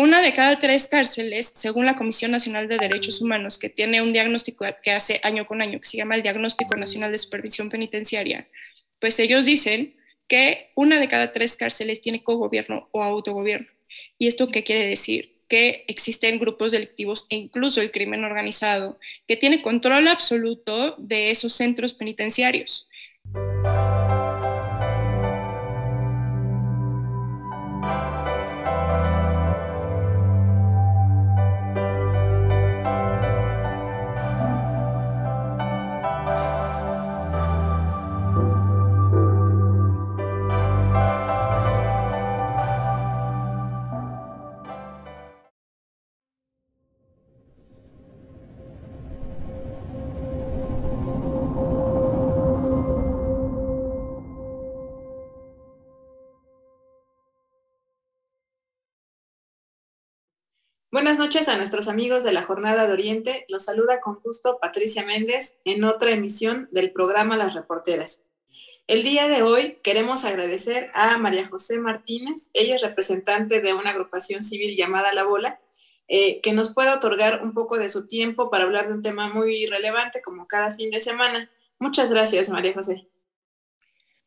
Una de cada 3 cárceles, según la Comisión Nacional de Derechos Humanos, que tiene un diagnóstico que hace año con año, que se llama el Diagnóstico Nacional de Supervisión Penitenciaria, pues ellos dicen que una de cada 3 cárceles tiene cogobierno o autogobierno. ¿Y esto qué quiere decir? Que existen grupos delictivos e incluso el crimen organizado que tiene control absoluto de esos centros penitenciarios. Buenas noches a nuestros amigos de la Jornada de Oriente. Los saluda con gusto Patricia Méndez en otra emisión del programa Las Reporteras. El día de hoy queremos agradecer a María José Martínez, ella es representante de una agrupación civil llamada La Bola, que nos pueda otorgar un poco de su tiempo para hablar de un tema muy relevante como cada fin de semana. Muchas gracias, María José.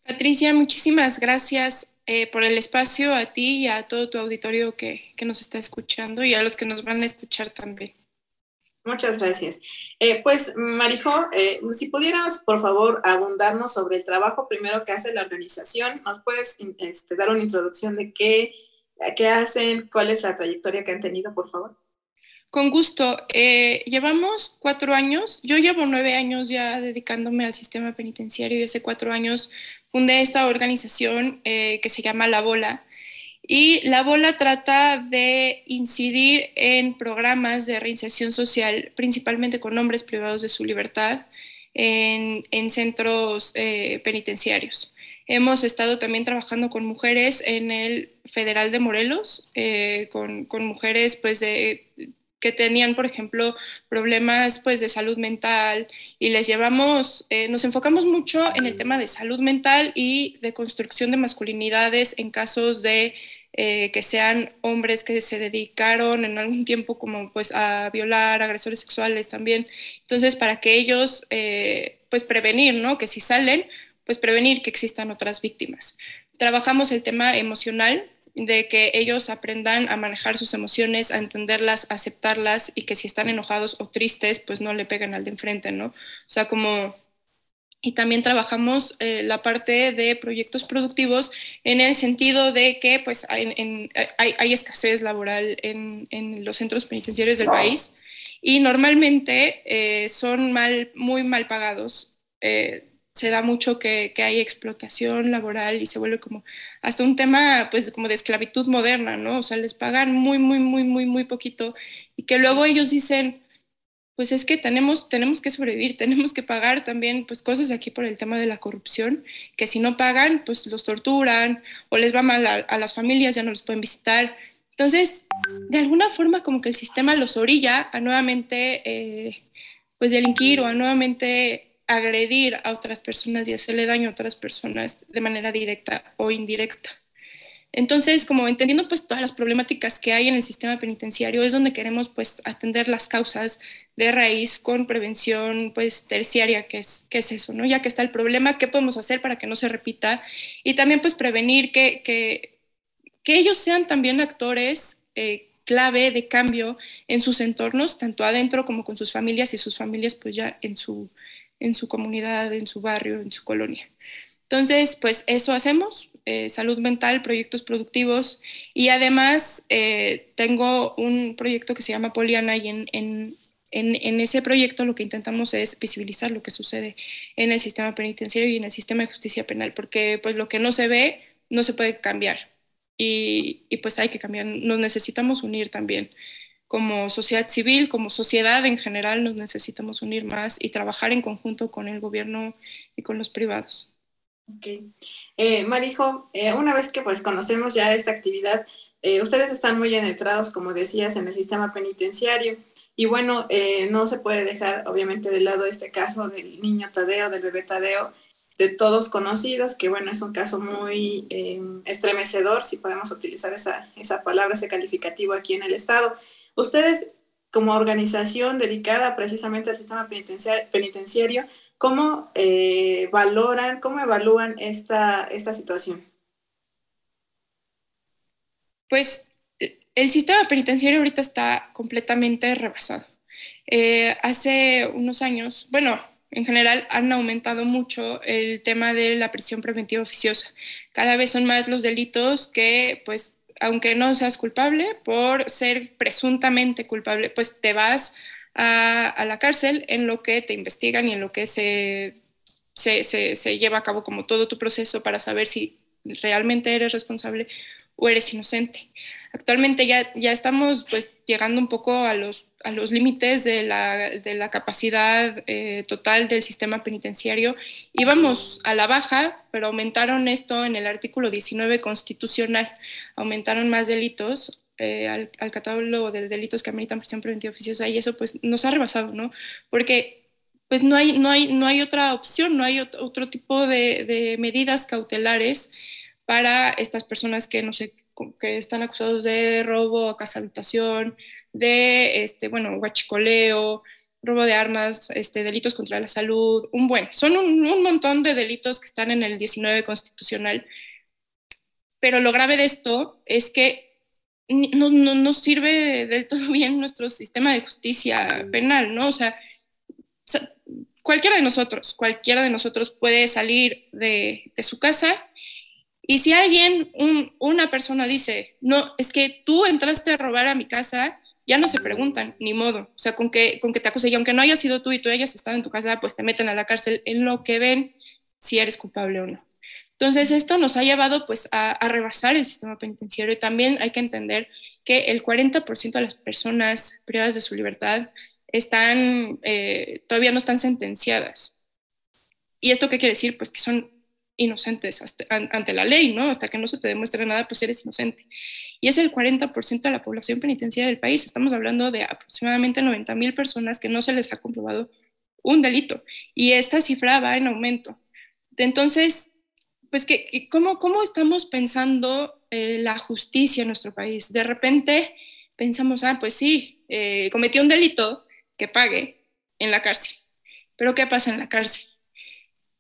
Patricia, muchísimas gracias por el espacio, a ti y a todo tu auditorio que nos está escuchando y a los que nos van a escuchar también. Muchas gracias. Pues, Marijo, si pudieras, por favor, abundarnos sobre el trabajo primero que hace la organización, ¿nos puedes dar una introducción de qué hacen, cuál es la trayectoria que han tenido, por favor? Con gusto. Llevamos 4 años, yo llevo 9 años ya dedicándome al sistema penitenciario y hace 4 años fundé esta organización que se llama La Bola. Y La Bola trata de incidir en programas de reinserción social, principalmente con hombres privados de su libertad, en centros penitenciarios. Hemos estado también trabajando con mujeres en el Federal de Morelos, con mujeres pues que tenían, por ejemplo, problemas pues de salud mental y les llevamos, nos enfocamos mucho en el tema de salud mental y de construcción de masculinidades en casos de que sean hombres que se dedicaron en algún tiempo como pues a violar, agresores sexuales también. Entonces, para que ellos pues prevenir, ¿no? Que si salen, pues prevenir que existan otras víctimas. Trabajamos el tema emocional, de que ellos aprendan a manejar sus emociones, a entenderlas, a aceptarlas y que si están enojados o tristes, pues no le peguen al de enfrente, ¿no? O sea, como... Y también trabajamos la parte de proyectos productivos en el sentido de que pues hay escasez laboral en los centros penitenciarios del país y normalmente son muy mal pagados. Se da mucho que hay explotación laboral y se vuelve como hasta un tema pues como de esclavitud moderna, ¿no? O sea, les pagan muy poquito y que luego ellos dicen, pues es que tenemos que sobrevivir, tenemos que pagar también pues cosas aquí por el tema de la corrupción, que si no pagan pues los torturan o les va mal a las familias, ya no los pueden visitar. Entonces, de alguna forma como que el sistema los orilla a nuevamente pues delinquir o a nuevamente agredir a otras personas y hacerle daño a otras personas de manera directa o indirecta. Entonces, como entendiendo pues todas las problemáticas que hay en el sistema penitenciario, es donde queremos pues atender las causas de raíz con prevención pues terciaria, que es eso, ¿no? Ya que está el problema, ¿qué podemos hacer para que no se repita? Y también pues prevenir que ellos sean también actores clave de cambio en sus entornos, tanto adentro como con sus familias y sus familias pues ya en su comunidad, en su barrio, en su colonia. Entonces, pues eso hacemos, salud mental, proyectos productivos y además tengo un proyecto que se llama Poliana y en ese proyecto lo que intentamos es visibilizar lo que sucede en el sistema penitenciario y en el sistema de justicia penal, porque pues lo que no se ve no se puede cambiar y pues hay que cambiar, nos necesitamos unir también. Como sociedad civil, como sociedad en general, nos necesitamos unir más y trabajar en conjunto con el gobierno y con los privados. Ok. Marijo, una vez que pues conocemos ya esta actividad, ustedes están muy adentrados, como decías, en el sistema penitenciario y bueno, no se puede dejar obviamente de lado este caso del niño Tadeo, del bebé Tadeo, de todos conocidos, que bueno, es un caso muy estremecedor, si podemos utilizar esa palabra, ese calificativo aquí en el estado. Ustedes, como organización dedicada precisamente al sistema penitenciario, ¿cómo valoran, cómo evalúan esta situación? Pues el sistema penitenciario ahorita está completamente rebasado. Hace unos años, bueno, en general han aumentado mucho el tema de la prisión preventiva oficiosa. Cada vez son más los delitos que, pues, aunque no seas culpable, por ser presuntamente culpable, pues te vas a la cárcel en lo que te investigan y en lo que se lleva a cabo como todo tu proceso para saber si realmente eres responsable o eres inocente. Actualmente ya estamos pues llegando un poco a los límites de la capacidad total del sistema penitenciario. Íbamos a la baja, pero aumentaron esto en el artículo 19 constitucional, aumentaron más delitos al catálogo de delitos que ameritan prisión preventiva oficiosa, y eso pues nos ha rebasado, ¿no? Porque pues no hay otra opción, no hay otro tipo de medidas cautelares para estas personas que, no sé, que están acusados de robo, casa habitación, de, bueno, huachicoleo, robo de armas, delitos contra la salud, son un montón de delitos que están en el 19 constitucional, pero lo grave de esto es que no sirve del todo bien nuestro sistema de justicia penal, ¿no? O sea, cualquiera de nosotros puede salir de su casa, y si alguien, una persona dice, no, es que tú entraste a robar a mi casa, ya no se preguntan, ni modo. O sea, con que te acuse, y aunque no hayas sido tú y tú hayas estado en tu casa, pues te meten a la cárcel en lo que ven si eres culpable o no. Entonces, esto nos ha llevado pues a rebasar el sistema penitenciario, y también hay que entender que el 40% de las personas privadas de su libertad todavía no están sentenciadas. ¿Y esto qué quiere decir? Pues que son inocentes ante la ley, ¿no? Hasta que no se te demuestre nada, pues eres inocente. Y es el 40% de la población penitenciaria del país. Estamos hablando de aproximadamente 90,000 personas que no se les ha comprobado un delito. Y esta cifra va en aumento. Entonces, pues, ¿cómo estamos pensando la justicia en nuestro país? De repente pensamos, pues sí, cometió un delito, que pague en la cárcel. Pero ¿qué pasa en la cárcel?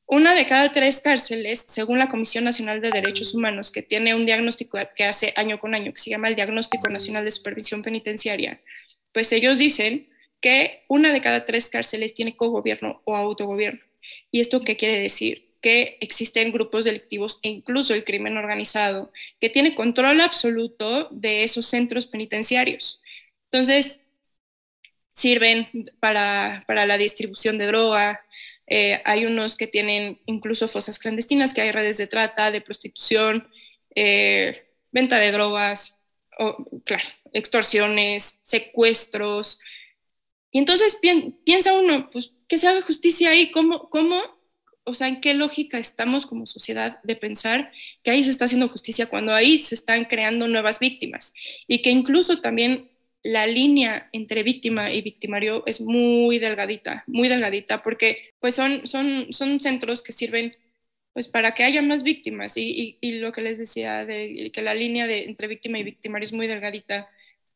Una de cada 3 cárceles, según la Comisión Nacional de Derechos Humanos, que tiene un diagnóstico que hace año con año, que se llama el Diagnóstico Nacional de Supervisión Penitenciaria, pues ellos dicen que una de cada 3 cárceles tiene cogobierno o autogobierno. ¿Y esto qué quiere decir? Que existen grupos delictivos e incluso el crimen organizado que tiene control absoluto de esos centros penitenciarios. Entonces, sirven para la distribución de droga. Hay unos que tienen incluso fosas clandestinas, que hay redes de trata, de prostitución, venta de drogas, claro, extorsiones, secuestros. Y entonces piensa uno, pues, ¿qué se haga justicia ahí? O sea, ¿en qué lógica estamos como sociedad de pensar que ahí se está haciendo justicia cuando ahí se están creando nuevas víctimas? Y que incluso también la línea entre víctima y victimario es muy delgadita, porque pues son centros que sirven pues para que haya más víctimas, y lo que les decía de que la línea entre víctima y victimario es muy delgadita.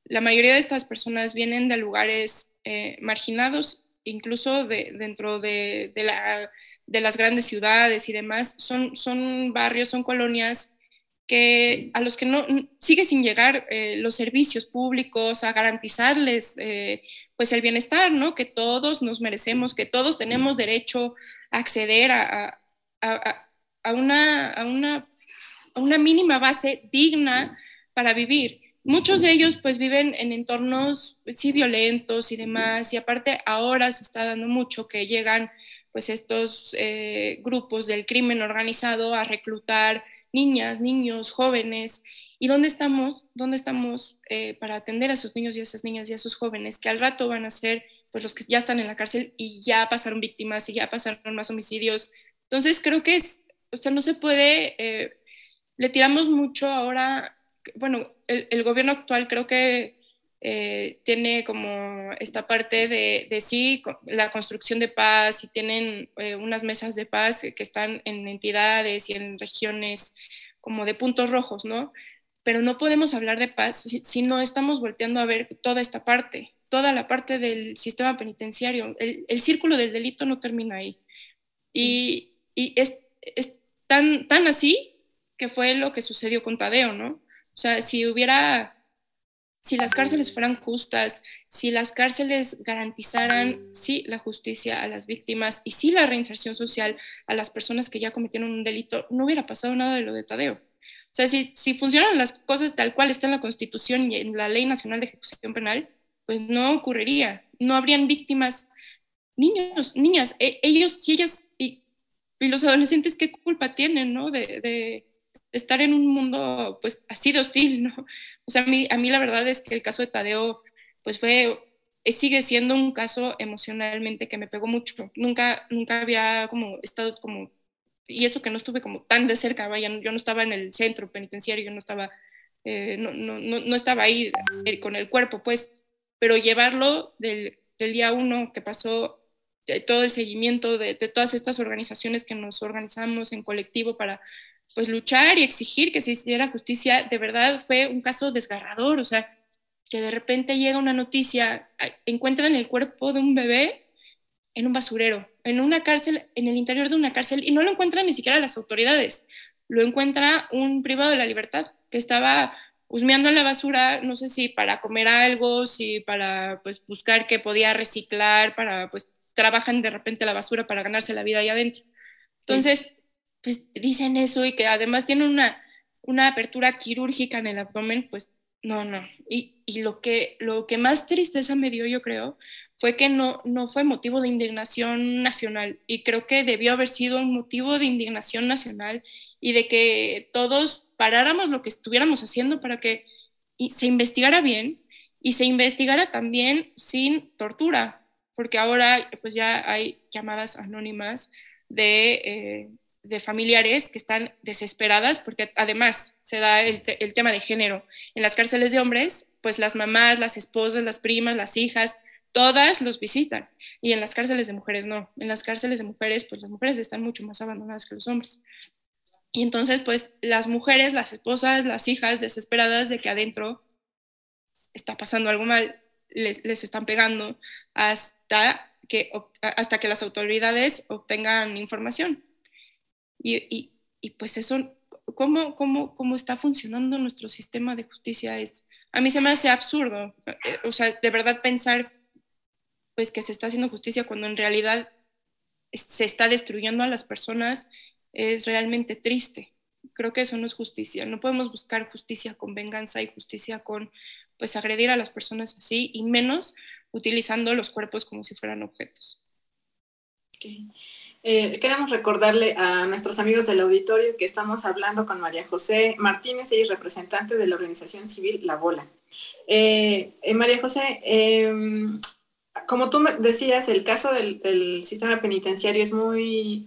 La mayoría de estas personas vienen de lugares marginados, incluso dentro de las grandes ciudades y demás. Son barrios, son colonias a los que no sigue sin llegar los servicios públicos a garantizarles pues el bienestar, ¿no? Que todos nos merecemos, que todos tenemos derecho a acceder a, a una mínima base digna para vivir. Muchos de ellos pues viven en entornos sí violentos y demás, y aparte ahora se está dando mucho que llegan pues estos grupos del crimen organizado a reclutar niñas, niños, jóvenes. ¿Y dónde estamos? ¿Dónde estamos para atender a esos niños y a esas niñas y a esos jóvenes que al rato van a ser pues los que ya están en la cárcel y ya pasaron víctimas y ya pasaron más homicidios? Entonces creo que o sea, no se puede, le tiramos mucho ahora, bueno, el gobierno actual creo que tiene como esta parte de sí, la construcción de paz, y tienen unas mesas de paz que están en entidades y en regiones como de puntos rojos, ¿no? Pero no podemos hablar de paz si no estamos volteando a ver toda esta parte, toda la parte del sistema penitenciario. El círculo del delito no termina ahí. Y es tan así que fue lo que sucedió con Tadeo, ¿no? O sea, si las cárceles fueran justas, si las cárceles garantizaran, sí, la justicia a las víctimas y sí la reinserción social a las personas que ya cometieron un delito, no hubiera pasado nada de lo de Tadeo. O sea, si funcionan las cosas tal cual está en la Constitución y en la Ley Nacional de Ejecución Penal, pues no ocurriría. No habrían víctimas, niños, niñas, ellos y ellas y los adolescentes, ¿qué culpa tienen, no? De estar en un mundo, pues, así de hostil, ¿no? O sea, a mí la verdad es que el caso de Tadeo, pues sigue siendo un caso emocionalmente que me pegó mucho. Nunca había como estado como, y eso que no estuve como tan de cerca, vaya, yo no estaba en el centro penitenciario, yo no estaba, no estaba ahí con el cuerpo, pues, pero llevarlo del día uno que pasó, de todo el seguimiento de todas estas organizaciones que nos organizamos en colectivo para pues luchar y exigir que se hiciera justicia, de verdad fue un caso desgarrador. O sea, que de repente llega una noticia, encuentran el cuerpo de un bebé en un basurero, en una cárcel, en el interior de una cárcel, y no lo encuentran ni siquiera las autoridades, lo encuentra un privado de la libertad que estaba husmeando en la basura, no sé si para comer algo, si para pues buscar que podía reciclar, para pues trabajan de repente la basura para ganarse la vida ahí adentro. Entonces, pues dicen eso y que además tienen una apertura quirúrgica en el abdomen, pues no. Y lo que más tristeza me dio, yo creo, fue que no fue motivo de indignación nacional, y creo que debió haber sido un motivo de indignación nacional y de que todos paráramos lo que estuviéramos haciendo para que se investigara bien y se investigara también sin tortura, porque ahora pues ya hay llamadas anónimas de familiares que están desesperadas porque además se da el tema de género. En las cárceles de hombres, pues las mamás, las esposas, las primas, las hijas, todas los visitan. Y en las cárceles de mujeres no. En las cárceles de mujeres, pues las mujeres están mucho más abandonadas que los hombres. Y entonces, pues las mujeres, las esposas, las hijas, desesperadas de que adentro está pasando algo mal, les están pegando hasta que las autoridades obtengan información. Y pues eso, ¿cómo está funcionando nuestro sistema de justicia? A mí se me hace absurdo. O sea, de verdad pensar pues que se está haciendo justicia cuando en realidad se está destruyendo a las personas es realmente triste. Creo que eso no es justicia. No podemos buscar justicia con venganza y justicia con pues agredir a las personas así, y menos utilizando los cuerpos como si fueran objetos. Okay. Queremos recordarle a nuestros amigos del auditorio que estamos hablando con María José Martínez, ella es representante de la organización civil La Bola. María José, como tú decías, el caso del sistema penitenciario es muy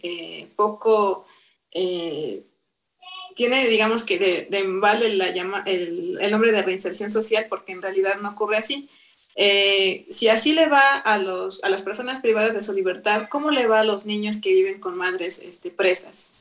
poco, tiene, digamos que de embale el nombre de reinserción social, porque en realidad no ocurre así. Si así le va a las personas privadas de su libertad, ¿cómo le va a los niños que viven con madres presas?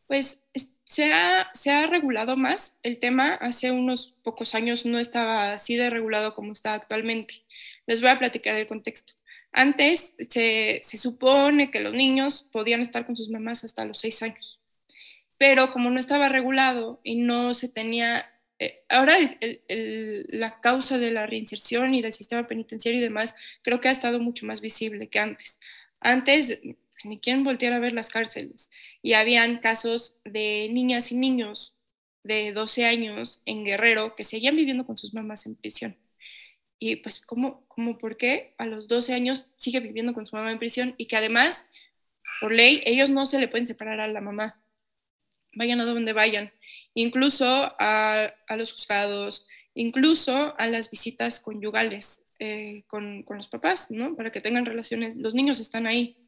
Pues se ha regulado más el tema. Hace unos pocos años no estaba así de regulado como está actualmente. Les voy a platicar el contexto. Antes se supone que los niños podían estar con sus mamás hasta los 6 años, pero como no estaba regulado y no se tenía, ahora la causa de la reinserción y del sistema penitenciario y demás, creo que ha estado mucho más visible que antes. Antes pues, ni quieren voltear a ver las cárceles, y habían casos de niñas y niños de 12 años en Guerrero que seguían viviendo con sus mamás en prisión. Y pues, ¿por qué a los 12 años sigue viviendo con su mamá en prisión? Y que además, por ley, ellos no se le pueden separar a la mamá, vayan a donde vayan, incluso a los juzgados, incluso a las visitas conyugales con los papás, ¿no? Para que tengan relaciones. Los niños están ahí.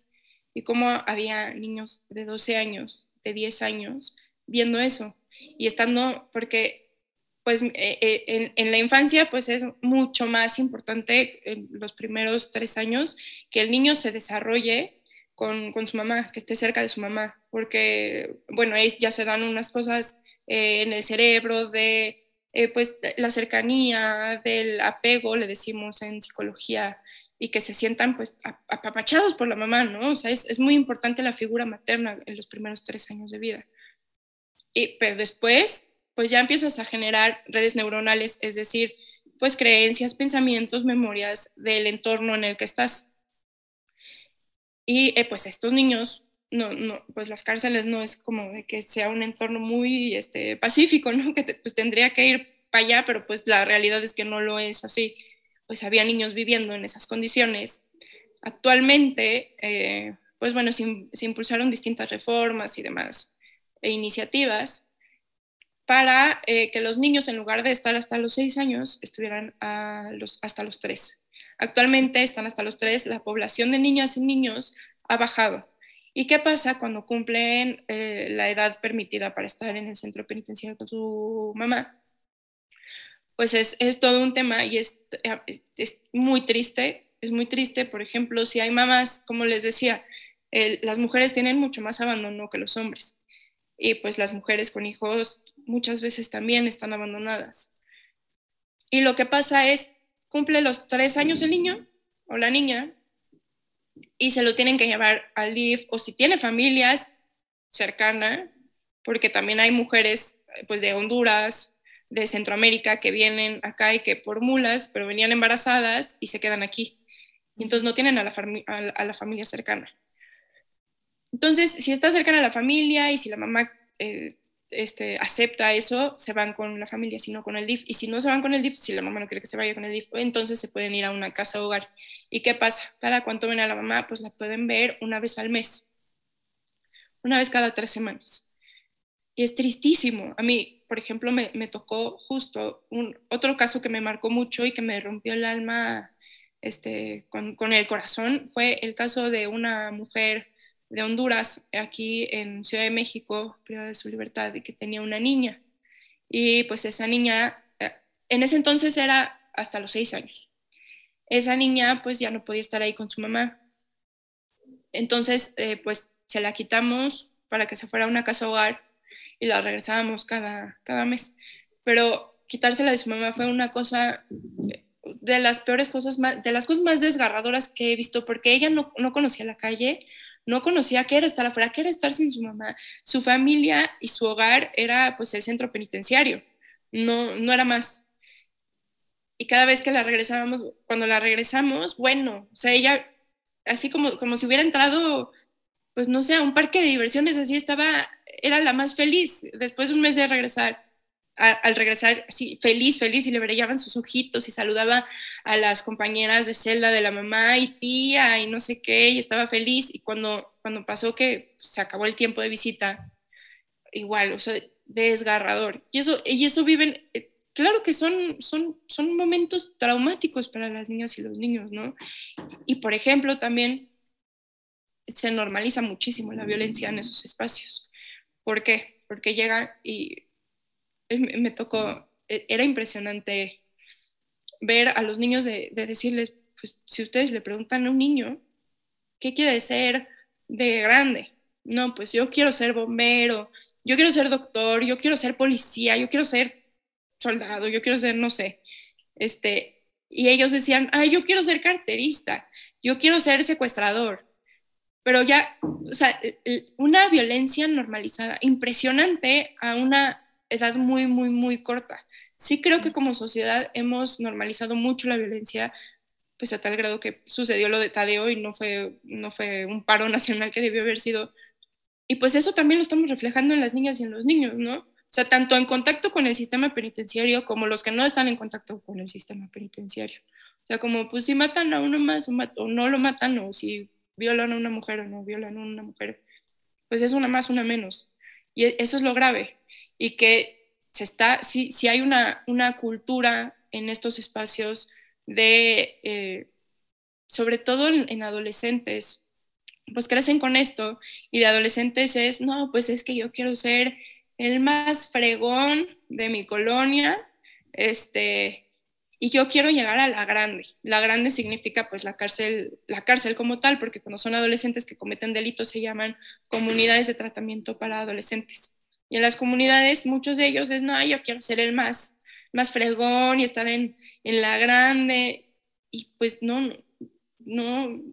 Y cómo había niños de 12 años, de 10 años, viendo eso y estando, porque pues en la infancia pues es mucho más importante en los primeros 3 años que el niño se desarrolle con su mamá, que esté cerca de su mamá, porque bueno, ahí ya se dan unas cosas en el cerebro de pues la cercanía, del apego, le decimos en psicología, y que se sientan pues apapachados por la mamá, ¿no? O sea, es muy importante la figura materna en los primeros 3 años de vida. Pero después, pues ya empiezas a generar redes neuronales, es decir, pues creencias, pensamientos, memorias del entorno en el que estás. Y pues estos niños, pues las cárceles no es como de que sea un entorno muy pacífico, ¿no? Que pues tendría que ir para allá, pero pues la realidad es que no lo es así. Pues había niños viviendo en esas condiciones. Actualmente, pues bueno, se impulsaron distintas reformas y demás iniciativas para que los niños, en lugar de estar hasta los 6 años, estuvieran hasta los 3. Actualmente están hasta los 3, la población de niñas y niños ha bajado. ¿Y qué pasa cuando cumplen la edad permitida para estar en el centro penitenciario con su mamá? Pues es todo un tema y es muy triste. Es muy triste, por ejemplo, si hay mamás, como les decía, las mujeres tienen mucho más abandono que los hombres. Y pues las mujeres con hijos muchas veces también están abandonadas. Y lo que pasa es, cumple los 3 años el niño o la niña y se lo tienen que llevar al DIF, o si tiene familias cercana, porque también hay mujeres pues de Honduras, de Centroamérica, que vienen acá y que por mulas, pero venían embarazadas y se quedan aquí. Y entonces no tienen a la familia cercana. Entonces, si está cercana a la familia y si la mamá acepta eso, se van con la familia, si no con el DIF. Y si no se van con el DIF, si la mamá no quiere que se vaya con el DIF, entonces se pueden ir a una casa hogar. ¿Y qué pasa? Cada cuánto ven a la mamá, pues la pueden ver una vez al mes, una vez cada 3 semanas. Y es tristísimo. A mí, por ejemplo, me tocó justo otro caso que me marcó mucho y que me rompió el alma con el corazón. Fue el caso de una mujer de Honduras, aquí en Ciudad de México, privada de su libertad, y que tenía una niña. Y pues esa niña, en ese entonces era hasta los 6 años. Esa niña pues ya no podía estar ahí con su mamá. Entonces pues se la quitamos para que se fuera a una casa hogar y la regresábamos cada mes. Pero quitársela de su mamá fue una cosa de las peores cosas, de las cosas más desgarradoras que he visto, porque ella no conocía la calle, no conocía qué era estar afuera, qué era estar sin su mamá. Su familia y su hogar era pues el centro penitenciario, no era más. Y cada vez que la regresábamos, cuando la regresamos, bueno, o sea, ella, así como si hubiera entrado, pues no sé, a un parque de diversiones, así estaba, era la más feliz. Después de un mes de regresar, al regresar, así, feliz, y le brillaban sus ojitos y saludaba a las compañeras de celda de la mamá y tía y no sé qué, y estaba feliz. Y cuando pasó que se acabó el tiempo de visita, igual, o sea, desgarrador. Y eso viven, claro que son momentos traumáticos para las niñas y los niños, ¿no? Y por ejemplo, también se normaliza muchísimo la violencia en esos espacios. ¿Por qué? Porque llega y me tocó, era impresionante ver a los niños de decirles, pues si ustedes le preguntan a un niño, ¿qué quiere ser de grande? No, pues yo quiero ser bombero, yo quiero ser doctor, yo quiero ser policía, yo quiero ser soldado, yo quiero ser, no sé, y ellos decían, ay, yo quiero ser carterista, yo quiero ser secuestrador, pero ya, o sea, una violencia normalizada, impresionante a una edad muy, muy, muy corta. Sí creo que como sociedad hemos normalizado mucho la violencia, pues a tal grado que sucedió lo de Tadeo y no fue un paro nacional que debió haber sido. Y pues eso también lo estamos reflejando en las niñas y en los niños, ¿no? O sea, tanto en contacto con el sistema penitenciario como los que no están en contacto con el sistema penitenciario. O sea, como pues si matan a uno más o no lo matan, o si violan a una mujer o no violan a una mujer, pues es una más, una menos. Y eso es lo grave. Y que si hay una cultura en estos espacios sobre todo en adolescentes, pues crecen con esto, y de adolescentes no, pues es que yo quiero ser el más fregón de mi colonia, Y yo quiero llegar a la grande. La grande significa pues la cárcel como tal, porque cuando son adolescentes que cometen delitos se llaman comunidades de tratamiento para adolescentes. Y en las comunidades muchos de ellos es, no, yo quiero ser el más fregón y estar en la grande. Y pues no,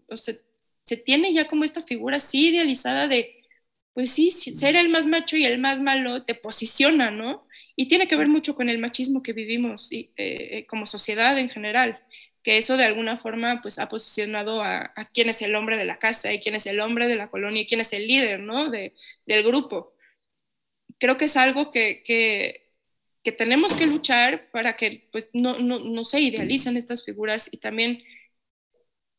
o sea, se tiene ya como esta figura así idealizada de, pues sí, ser el más macho y el más malo te posiciona, ¿no? Y tiene que ver mucho con el machismo que vivimos como sociedad en general, que eso de alguna forma pues ha posicionado a quién es el hombre de la casa y quién es el hombre de la colonia y quién es el líder, ¿no? Del grupo. Creo que es algo que tenemos que luchar para que pues, no se idealicen estas figuras y también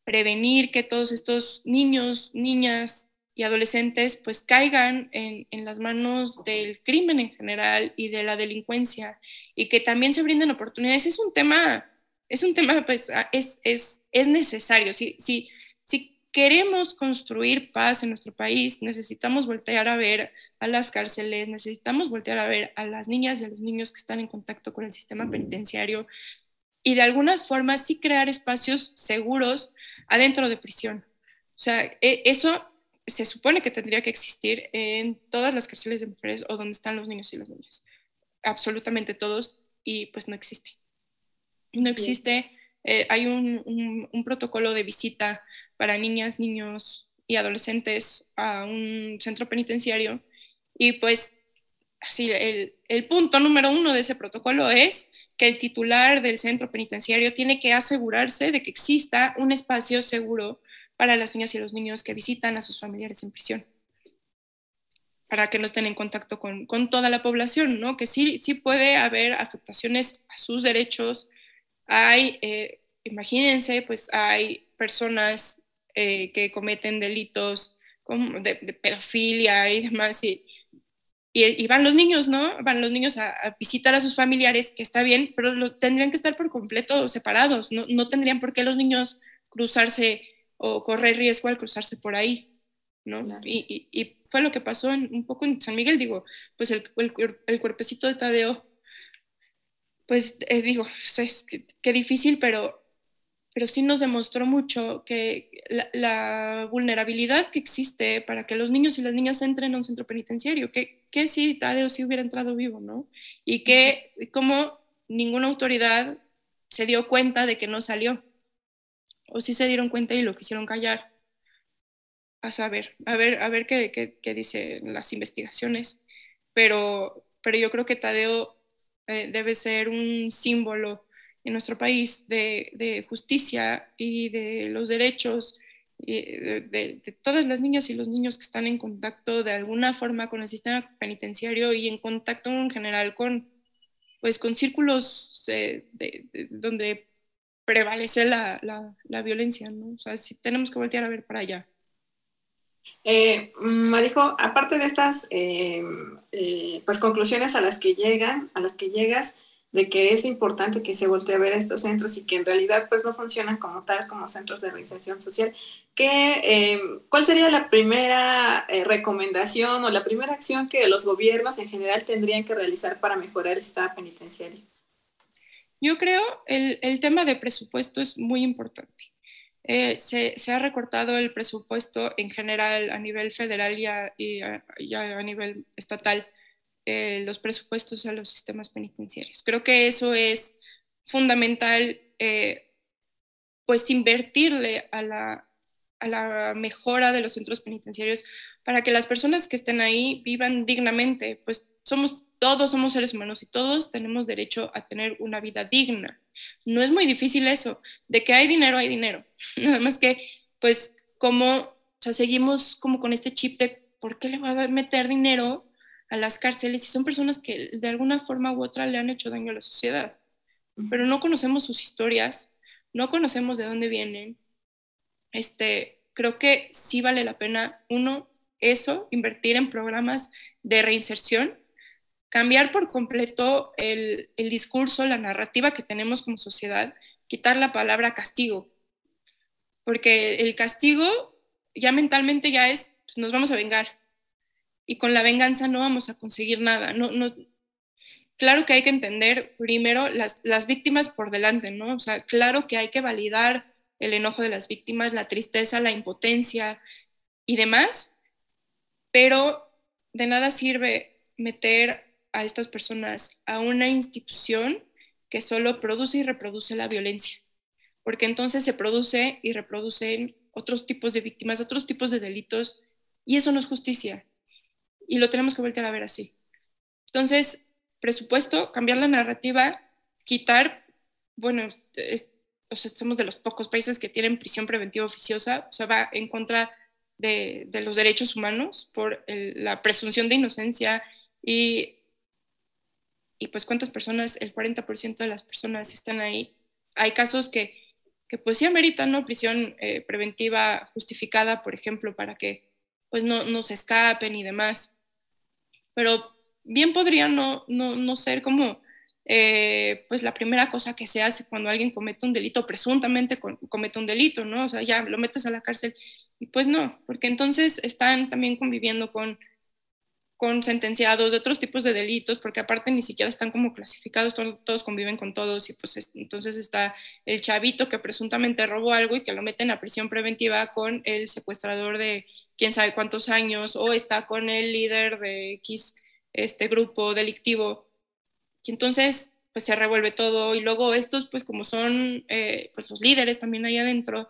prevenir que todos estos niños, niñas y adolescentes pues caigan en las manos del crimen en general y de la delincuencia y que también se brinden oportunidades. Es un tema pues es necesario. Si queremos construir paz en nuestro país, necesitamos voltear a ver a las cárceles, necesitamos voltear a ver a las niñas y a los niños que están en contacto con el sistema penitenciario y de alguna forma sí crear espacios seguros adentro de prisión. O sea, eso se supone que tendría que existir en todas las cárceles de mujeres o donde están los niños y las niñas. Absolutamente todos, y pues no existe. No existe. Hay un protocolo de visita para niñas, niños y adolescentes a un centro penitenciario y pues así el punto número 1 de ese protocolo es que el titular del centro penitenciario tiene que asegurarse de que exista un espacio seguro para las niñas y los niños que visitan a sus familiares en prisión, para que no estén en contacto con toda la población, ¿no? Que sí puede haber afectaciones a sus derechos. Hay, imagínense, pues hay personas que cometen delitos como de pedofilia y demás, y van los niños, ¿no? Van los niños a visitar a sus familiares, que está bien, pero tendrían que estar por completo separados. No tendrían por qué los niños cruzarse o correr riesgo al cruzarse por ahí, ¿no? Claro. Y fue lo que pasó un poco en San Miguel, digo, pues el cuerpecito de Tadeo, pues digo, es que difícil, pero sí nos demostró mucho que la vulnerabilidad que existe para que los niños y las niñas entren a un centro penitenciario, que si Tadeo sí hubiera entrado vivo, ¿no? Y que como ninguna autoridad se dio cuenta de que no salió, o sí se dieron cuenta y lo quisieron callar. A saber, a ver qué dicen las investigaciones, pero yo creo que Tadeo debe ser un símbolo en nuestro país de justicia y de los derechos de todas las niñas y los niños que están en contacto de alguna forma con el sistema penitenciario y en contacto en general pues, con círculos donde prevalece la violencia, ¿no? O sea, sí tenemos que voltear a ver para allá. Marijo, aparte de estas pues conclusiones a las que llegas, de que es importante que se voltee a ver a estos centros y que en realidad pues no funcionan como tal, como centros de reinserción social, ¿cuál sería la primera recomendación o la primera acción que los gobiernos en general tendrían que realizar para mejorar el sistema penitenciario? Yo creo el tema de presupuesto es muy importante. Se ha recortado el presupuesto en general a nivel federal y a nivel estatal, los presupuestos a los sistemas penitenciarios. Creo que eso es fundamental, pues invertirle a la mejora de los centros penitenciarios para que las personas que estén ahí vivan dignamente, pues todos somos seres humanos y todos tenemos derecho a tener una vida digna. No es muy difícil eso, de que hay dinero, nada más que pues o sea, seguimos como con este chip de ¿por qué le va a meter dinero a las cárceles si son personas que de alguna forma u otra le han hecho daño a la sociedad? Pero no conocemos sus historias, no conocemos de dónde vienen. Creo que sí vale la pena, invertir en programas de reinserción, cambiar por completo el discurso, la narrativa que tenemos como sociedad, quitar la palabra castigo, porque el castigo ya mentalmente ya es, pues nos vamos a vengar, y con la venganza no vamos a conseguir nada, claro que hay que entender primero las víctimas por delante, ¿no? O sea, claro que hay que validar el enojo de las víctimas, la tristeza, la impotencia y demás, pero de nada sirve meter a estas personas a una institución que solo produce y reproduce la violencia, porque entonces se produce y reproducen otros tipos de víctimas, otros tipos de delitos, y eso no es justicia, y lo tenemos que voltear a ver así. Entonces, presupuesto, cambiar la narrativa, quitar, bueno, o sea, somos de los pocos países que tienen prisión preventiva oficiosa, o sea, va en contra de los derechos humanos por la presunción de inocencia y pues cuántas personas, el 40% de las personas están ahí. Hay casos que pues sí ameritan, ¿no? Prisión preventiva justificada, por ejemplo, para que pues no se escapen y demás. Pero bien podría no ser como pues la primera cosa que se hace cuando alguien comete un delito, presuntamente comete un delito, ¿no? O sea, ya lo metes a la cárcel. Y pues no, porque entonces están también conviviendo con sentenciados de otros tipos de delitos, porque aparte ni siquiera están como clasificados, todos conviven con todos, y pues entonces está el chavito que presuntamente robó algo y que lo meten a prisión preventiva con el secuestrador de quién sabe cuántos años, o está con el líder de X grupo delictivo, y entonces pues se revuelve todo, y luego estos pues como son pues los líderes también ahí adentro,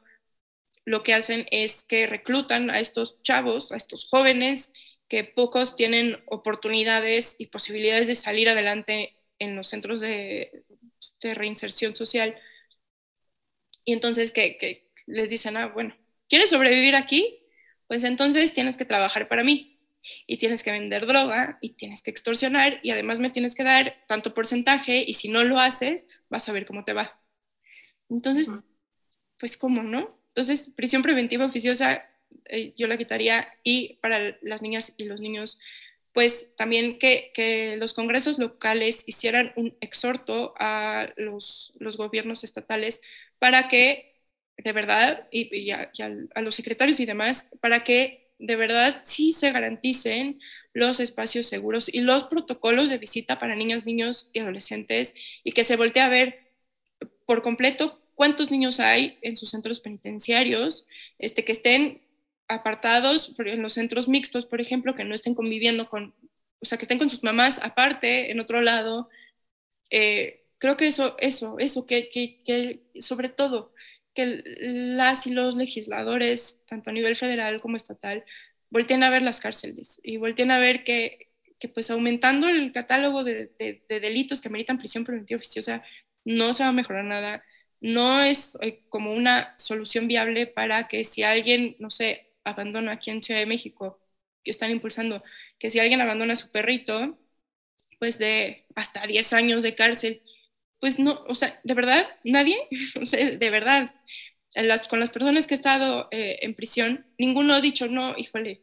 lo que hacen es que reclutan a estos chavos, a estos jóvenes, que pocos tienen oportunidades y posibilidades de salir adelante en los centros de reinserción social. Y entonces que les dicen, bueno, ¿quieres sobrevivir aquí? Pues entonces tienes que trabajar para mí y tienes que vender droga y tienes que extorsionar y además me tienes que dar tanto porcentaje y si no lo haces, vas a ver cómo te va. Entonces, pues ¿cómo no? Entonces, prisión preventiva oficiosa yo la quitaría, y para las niñas y los niños, pues también que los congresos locales hicieran un exhorto a los gobiernos estatales para que de verdad, a los secretarios y demás, para que de verdad sí se garanticen los espacios seguros y los protocolos de visita para niñas, niños y adolescentes, y que se voltee a ver por completo cuántos niños hay en sus centros penitenciarios, que estén apartados en los centros mixtos, por ejemplo, que no estén conviviendo o sea, que estén con sus mamás aparte, en otro lado. Creo que eso, que sobre todo, que las y los legisladores, tanto a nivel federal como estatal, volteen a ver las cárceles y volteen a ver que pues aumentando el catálogo de delitos que meritan prisión preventiva oficiosa, no se va a mejorar nada, no es como una solución viable para que si alguien, no sé, abandona aquí en Ciudad de México, que están impulsando, que si alguien abandona a su perrito, pues de hasta 10 años de cárcel, pues no, o sea, de verdad, nadie, o sea, de verdad, con las personas que he estado en prisión, ninguno ha dicho, no, híjole,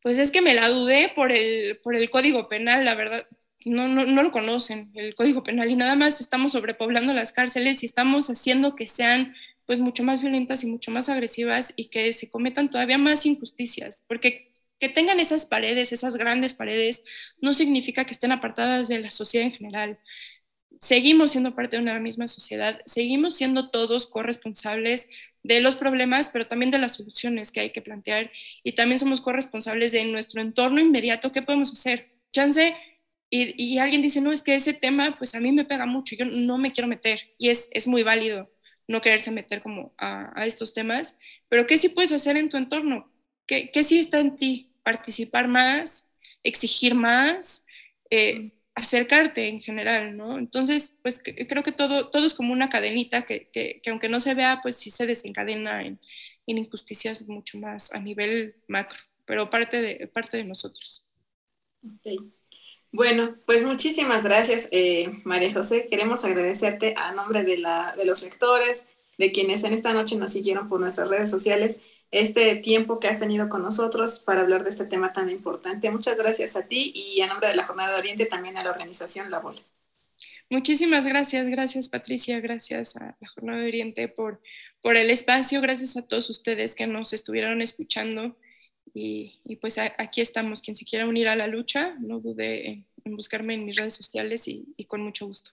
pues es que me la dudé por el Código Penal, la verdad, no lo conocen, el Código Penal, y nada más estamos sobrepoblando las cárceles y estamos haciendo que sean pues mucho más violentas y mucho más agresivas y que se cometan todavía más injusticias, porque que tengan esas paredes, esas grandes paredes, no significa que estén apartadas de la sociedad en general. Seguimos siendo parte de una misma sociedad, seguimos siendo todos corresponsables de los problemas, pero también de las soluciones que hay que plantear, y también somos corresponsables de nuestro entorno inmediato, qué podemos hacer. Chance, y alguien dice, no, es que ese tema, pues a mí me pega mucho, yo no me quiero meter, y es muy válido no quererse meter como a estos temas, pero ¿qué sí puedes hacer en tu entorno? ¿Qué sí está en ti? Participar más, exigir más, acercarte en general, ¿no? Entonces, pues creo que todo es como una cadenita que aunque no se vea, pues sí se desencadena en injusticias mucho más a nivel macro, pero parte de nosotros. Okay. Bueno, pues muchísimas gracias, María José. Queremos agradecerte a nombre de los lectores, de quienes en esta noche nos siguieron por nuestras redes sociales, este tiempo que has tenido con nosotros para hablar de este tema tan importante. Muchas gracias a ti y a nombre de la Jornada de Oriente también a la organización La Bola. Muchísimas gracias Patricia, gracias a la Jornada de Oriente por el espacio, gracias a todos ustedes que nos estuvieron escuchando y pues aquí estamos, quien se quiera unir a la lucha, no dude buscarme en mis redes sociales y con mucho gusto.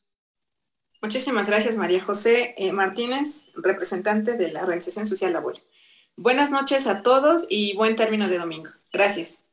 Muchísimas gracias, María José Martínez, representante de la Organización Social La Bola. Buenas noches a todos y buen término de domingo. Gracias.